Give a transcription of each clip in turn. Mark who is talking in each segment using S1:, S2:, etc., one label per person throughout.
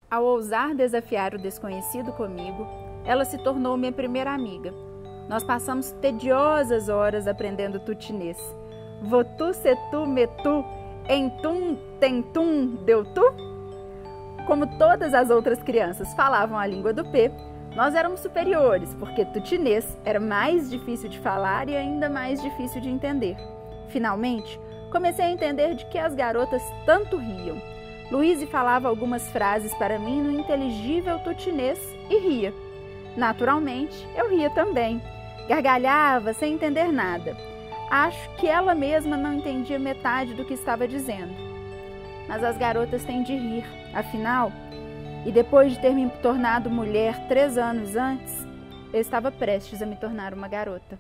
S1: Ao ousar desafiar o desconhecido comigo, ela se tornou minha primeira amiga. Nós passamos tediosas horas aprendendo tutinês. Votu, setu, metu, entum, tentum, deutu? Como todas as outras crianças falavam a língua do P, nós éramos superiores, porque tutinês era mais difícil de falar e ainda mais difícil de entender. Finalmente, comecei a entender de que as garotas tanto riam. Luíse falava algumas frases para mim no inteligível tutinês e ria. Naturalmente, eu ria também. Gargalhava sem entender nada. Acho que ela mesma não entendia metade do que estava dizendo. Mas as garotas têm de rir, afinal, e depois de ter me tornado mulher 3 anos antes, eu estava prestes a me tornar uma garota.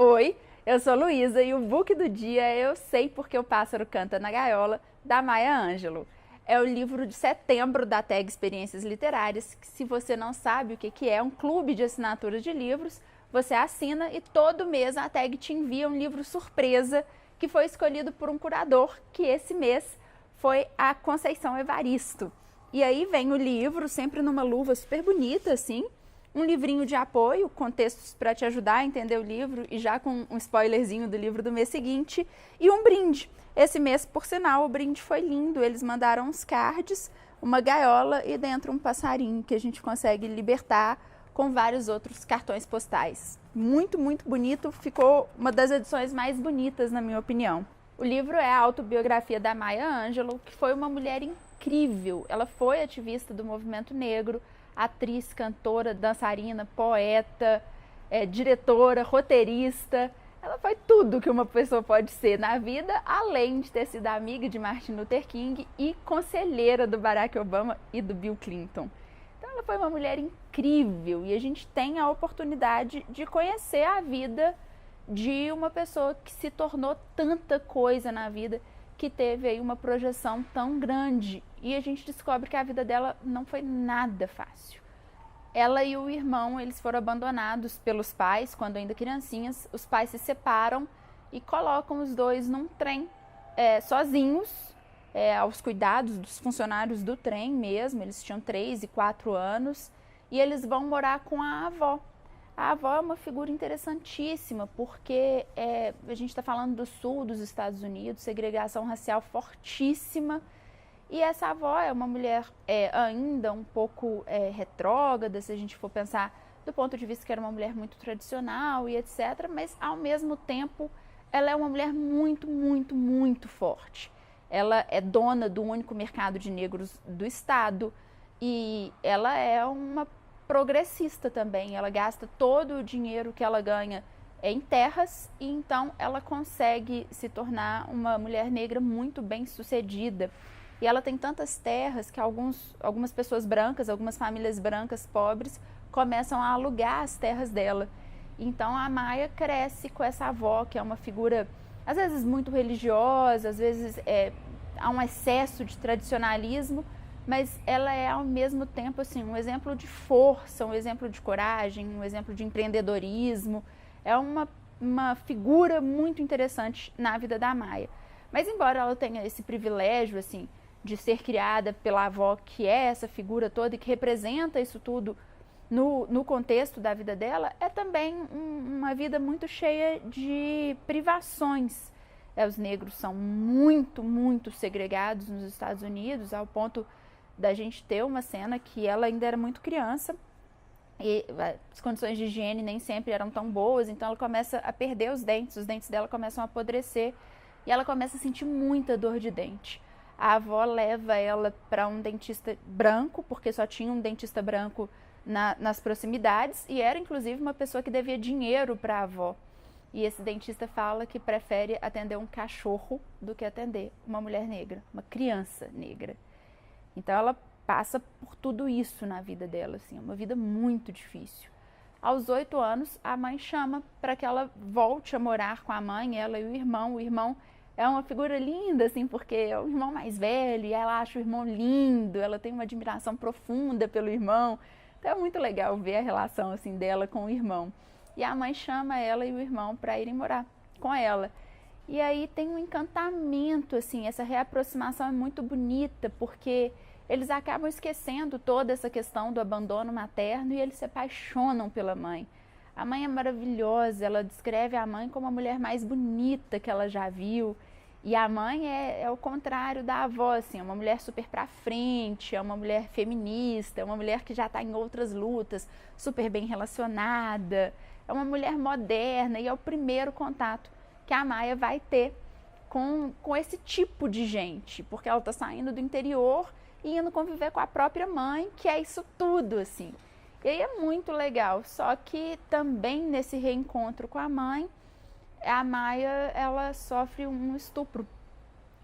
S1: Oi, eu sou Luísa e o book do dia é Eu Sei Porque o Pássaro Canta na Gaiola, da Maya Angelou. É o livro de setembro da Tag Experiências Literárias, que, se você não sabe o que é, um clube de assinatura de livros. Você assina e todo mês a Tag te envia um livro surpresa que foi escolhido por um curador, que esse mês foi a Conceição Evaristo. E aí vem o livro, sempre numa luva super bonita, assim, um livrinho de apoio, com textos para te ajudar a entender o livro e já com um spoilerzinho do livro do mês seguinte, e um brinde. Esse mês, por sinal, o brinde foi lindo, eles mandaram uns cards, uma gaiola e dentro um passarinho que a gente consegue libertar com vários outros cartões postais. Muito, muito bonito, ficou uma das edições mais bonitas, na minha opinião. O livro é a autobiografia da Maya Angelou, que foi uma mulher incrível. Ela foi ativista do movimento negro, atriz, cantora, dançarina, poeta, diretora, roteirista. Ela foi tudo que uma pessoa pode ser na vida, além de ter sido amiga de Martin Luther King e conselheira do Barack Obama e do Bill Clinton. Então ela foi uma mulher incrível e a gente tem a oportunidade de conhecer a vida de uma pessoa que se tornou tanta coisa na vida, que teve aí uma projeção tão grande, e a gente descobre que a vida dela não foi nada fácil. Ela e o irmão, eles foram abandonados pelos pais quando ainda criancinhas. Os pais se separam e colocam os dois num trem sozinhos, aos cuidados dos funcionários do trem mesmo. Eles tinham 3 e 4 anos e eles vão morar com a avó. A avó é uma figura interessantíssima porque a gente está falando do sul dos Estados Unidos, segregação racial fortíssima. E essa avó é uma mulher ainda um pouco retrógrada, se a gente for pensar do ponto de vista que era uma mulher muito tradicional e etc. Mas, ao mesmo tempo, ela é uma mulher muito, muito, muito forte. Ela é dona do único mercado de negros do estado e ela é uma progressista também. Ela gasta todo o dinheiro que ela ganha em terras e então ela consegue se tornar uma mulher negra muito bem sucedida. E ela tem tantas terras que algumas pessoas brancas, algumas famílias brancas pobres, começam a alugar as terras dela. Então a Maya cresce com essa avó, que é uma figura, às vezes, muito religiosa, às vezes há um excesso de tradicionalismo, mas ela é, ao mesmo tempo, assim, um exemplo de força, um exemplo de coragem, um exemplo de empreendedorismo. É uma figura muito interessante na vida da Maya. Mas, embora ela tenha esse privilégio, assim, de ser criada pela avó, que é essa figura toda e que representa isso tudo no contexto da vida dela, é também uma vida muito cheia de privações. Os negros são muito, muito segregados nos Estados Unidos, ao ponto da gente ter uma cena que ela ainda era muito criança e as condições de higiene nem sempre eram tão boas, então ela começa a perder os dentes dela começam a apodrecer e ela começa a sentir muita dor de dente. A avó leva ela para um dentista branco, porque só tinha um dentista branco nas proximidades, e era inclusive uma pessoa que devia dinheiro para a avó. E esse dentista fala que prefere atender um cachorro do que atender uma mulher negra, uma criança negra. Então ela passa por tudo isso na vida dela, assim, é uma vida muito difícil. Aos 8 anos, a mãe chama para que ela volte a morar com a mãe, ela e o irmão. O irmão é uma figura linda, assim, porque é o irmão mais velho e ela acha o irmão lindo, ela tem uma admiração profunda pelo irmão. Então é muito legal ver a relação, assim, dela com o irmão. E a mãe chama ela e o irmão para irem morar com ela. E aí tem um encantamento, assim, essa reaproximação é muito bonita, porque eles acabam esquecendo toda essa questão do abandono materno e eles se apaixonam pela mãe. A mãe é maravilhosa, ela descreve a mãe como a mulher mais bonita que ela já viu. E a mãe é o contrário da avó, assim, é uma mulher super pra frente, é uma mulher feminista, é uma mulher que já está em outras lutas, super bem relacionada, é uma mulher moderna e é o primeiro contato que a Maia vai ter com esse tipo de gente, porque ela está saindo do interior e indo conviver com a própria mãe, que é isso tudo, assim. E aí é muito legal, só que também nesse reencontro com a mãe, a Maia, ela sofre um estupro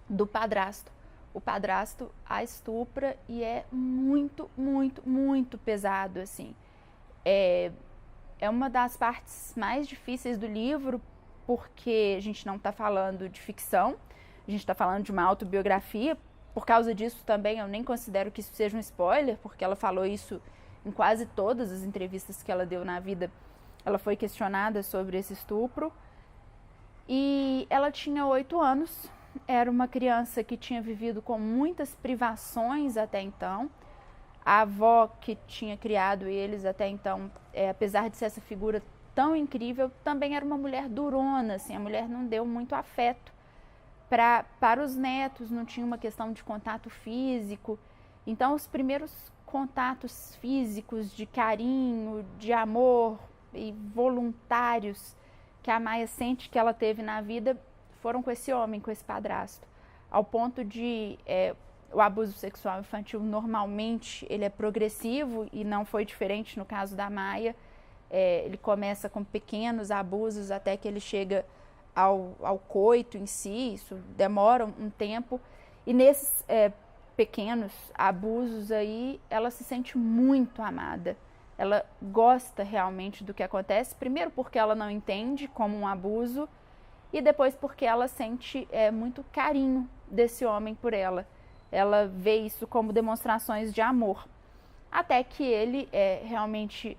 S1: do padrasto. O padrasto a estupra e é muito, muito, muito pesado, assim. É uma das partes mais difíceis do livro, porque a gente não está falando de ficção, a gente está falando de uma autobiografia. Por causa disso também eu nem considero que isso seja um spoiler, porque ela falou isso em quase todas as entrevistas que ela deu na vida. Ela foi questionada sobre esse estupro. E ela tinha 8 anos, era uma criança que tinha vivido com muitas privações até então. A avó que tinha criado eles até então, apesar de ser essa figura tão incrível, também era uma mulher durona, assim, a mulher não deu muito afeto para os netos, não tinha uma questão de contato físico. Então os primeiros contatos físicos de carinho, de amor e voluntários que a Maia sente que ela teve na vida foram com esse homem, com esse padrasto, ao ponto de o abuso sexual infantil normalmente ele é progressivo e não foi diferente no caso da Maia. Ele começa com pequenos abusos até que ele chega ao coito em si, isso demora um tempo, e nesses pequenos abusos aí ela se sente muito amada. Ela gosta realmente do que acontece, primeiro porque ela não entende como um abuso e depois porque ela sente muito carinho desse homem por ela. Ela vê isso como demonstrações de amor. Até que ele realmente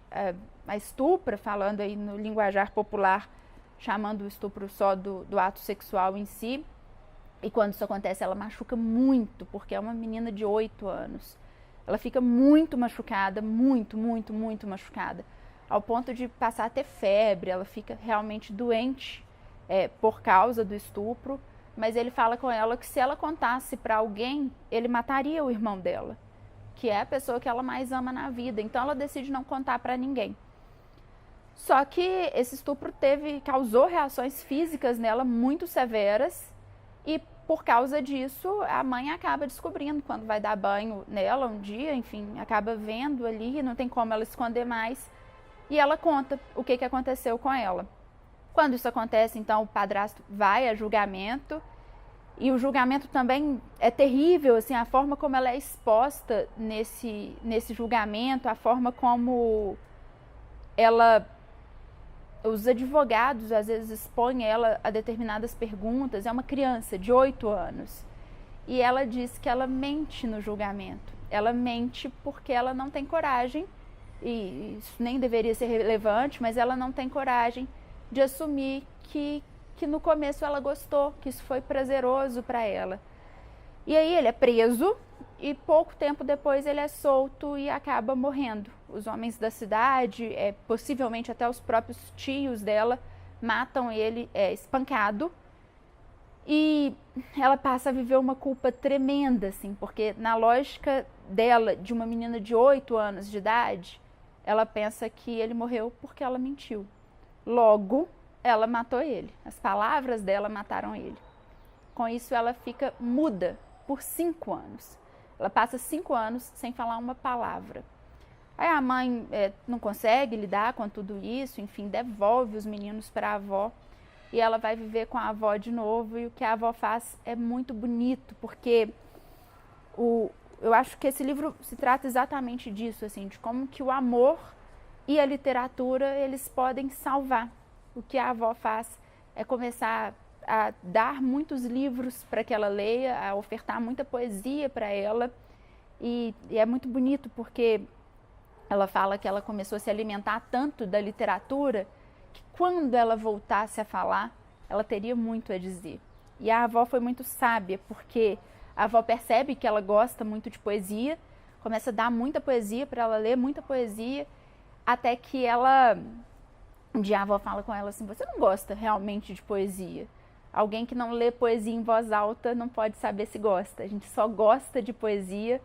S1: a estupra, falando aí no linguajar popular, chamando o estupro só do ato sexual em si. E quando isso acontece, ela machuca muito, porque é uma menina de 8 anos. Ela fica muito machucada, muito, muito, muito machucada, ao ponto de passar a ter febre. Ela fica realmente doente por causa do estupro, mas ele fala com ela que se ela contasse para alguém, ele mataria o irmão dela, que é a pessoa que ela mais ama na vida. Então ela decide não contar para ninguém. Só que esse estupro causou reações físicas nela muito severas e por causa disso a mãe acaba descobrindo quando vai dar banho nela um dia, enfim, acaba vendo ali, não tem como ela esconder mais e ela conta o que aconteceu com ela. Quando isso acontece, então o padrasto vai a julgamento e o julgamento também é terrível, assim, a forma como ela é exposta nesse julgamento, a forma como os advogados às vezes expõem ela a determinadas perguntas. É uma criança de 8 anos e ela diz que ela mente no julgamento. Ela mente porque ela não tem coragem, e isso nem deveria ser relevante, mas ela não tem coragem de assumir que no começo ela gostou, que isso foi prazeroso para ela. E aí ele é preso e pouco tempo depois ele é solto e acaba morrendo. Os homens da cidade, possivelmente até os próprios tios dela, matam ele espancado. E ela passa a viver uma culpa tremenda, assim, porque na lógica dela, de uma menina de 8 anos de idade, ela pensa que ele morreu porque ela mentiu. Logo, ela matou ele. As palavras dela mataram ele. Com isso, ela fica muda por 5 anos. Ela passa 5 anos sem falar uma palavra. Aí a mãe não consegue lidar com tudo isso, enfim, devolve os meninos para a avó. E ela vai viver com a avó de novo. E o que a avó faz é muito bonito, porque eu acho que esse livro se trata exatamente disso, assim, de como que o amor e a literatura, eles podem salvar. O que a avó faz é começar a dar muitos livros para que ela leia, a ofertar muita poesia para ela. E é muito bonito porque ela fala que ela começou a se alimentar tanto da literatura que quando ela voltasse a falar, ela teria muito a dizer. E a avó foi muito sábia, porque a avó percebe que ela gosta muito de poesia, começa a dar muita poesia para ela ler, muita poesia, até que um dia a avó fala com ela assim: você não gosta realmente de poesia? Alguém que não lê poesia em voz alta não pode saber se gosta. A gente só gosta de poesia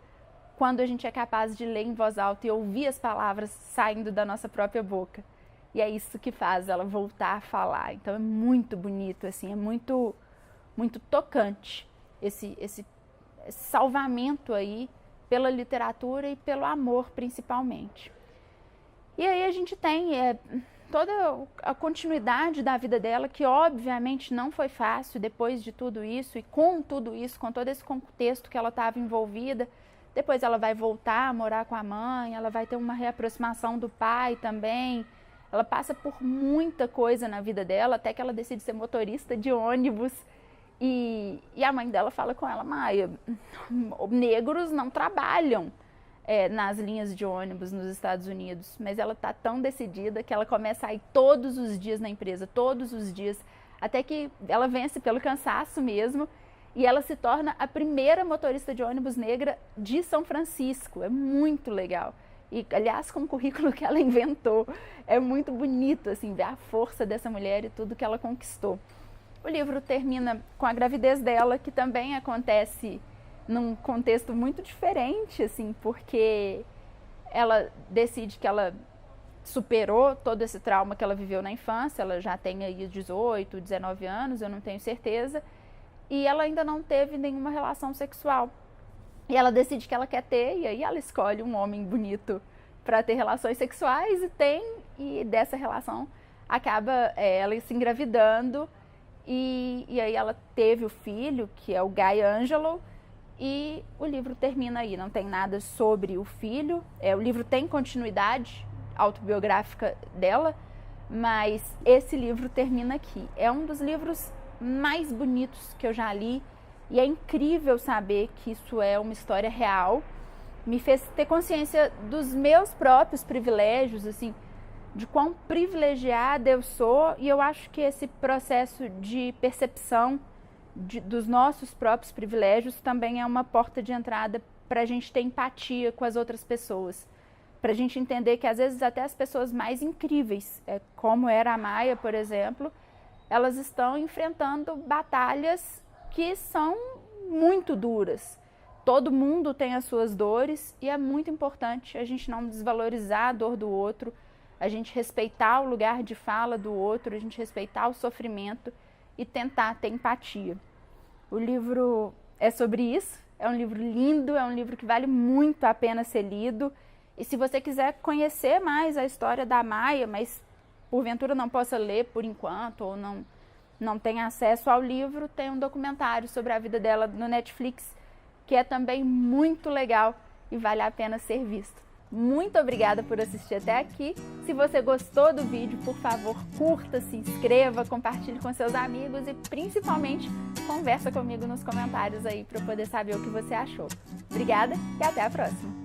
S1: quando a gente é capaz de ler em voz alta e ouvir as palavras saindo da nossa própria boca. E é isso que faz ela voltar a falar. Então é muito bonito, assim, é muito, muito tocante esse salvamento aí pela literatura e pelo amor, principalmente. E aí a gente tem toda a continuidade da vida dela, que obviamente não foi fácil depois de tudo isso, e com tudo isso, com todo esse contexto que ela estava envolvida. Depois ela vai voltar a morar com a mãe, ela vai ter uma reaproximação do pai também. Ela passa por muita coisa na vida dela, até que ela decide ser motorista de ônibus. E a mãe dela fala com ela: Maia, negros não trabalham nas linhas de ônibus nos Estados Unidos. Mas ela está tão decidida que ela começa a ir todos os dias na empresa, todos os dias, até que ela vence pelo cansaço mesmo. E ela se torna a primeira motorista de ônibus negra de São Francisco. É muito legal. E, aliás, com o currículo que ela inventou, é muito bonito, assim, ver a força dessa mulher e tudo que ela conquistou. O livro termina com a gravidez dela, que também acontece num contexto muito diferente, assim, porque ela decide que ela superou todo esse trauma que ela viveu na infância. Ela já tem aí 18, 19 anos, eu não tenho certeza, e ela ainda não teve nenhuma relação sexual. E ela decide que ela quer ter, e aí ela escolhe um homem bonito para ter relações sexuais e dessa relação acaba ela se engravidando, e aí ela teve o filho, que é o Guy Angelo, e o livro termina aí. Não tem nada sobre o filho, o livro tem continuidade autobiográfica dela, mas esse livro termina aqui. É um dos livros mais bonitos que eu já li, e é incrível saber que isso é uma história real. Me fez ter consciência dos meus próprios privilégios, assim, de quão privilegiada eu sou, e eu acho que esse processo de percepção dos nossos próprios privilégios também é uma porta de entrada para a gente ter empatia com as outras pessoas, para a gente entender que às vezes até as pessoas mais incríveis, como era a Maia, por exemplo, elas estão enfrentando batalhas que são muito duras. Todo mundo tem as suas dores, e é muito importante a gente não desvalorizar a dor do outro, a gente respeitar o lugar de fala do outro, a gente respeitar o sofrimento e tentar ter empatia. O livro é sobre isso, é um livro lindo, é um livro que vale muito a pena ser lido. E se você quiser conhecer mais a história da Maia, mas porventura não possa ler por enquanto, ou não tem acesso ao livro, tem um documentário sobre a vida dela no Netflix, que é também muito legal e vale a pena ser visto. Muito obrigada por assistir até aqui. Se você gostou do vídeo, por favor, curta, se inscreva, compartilhe com seus amigos e principalmente conversa comigo nos comentários aí para eu poder saber o que você achou. Obrigada e até a próxima!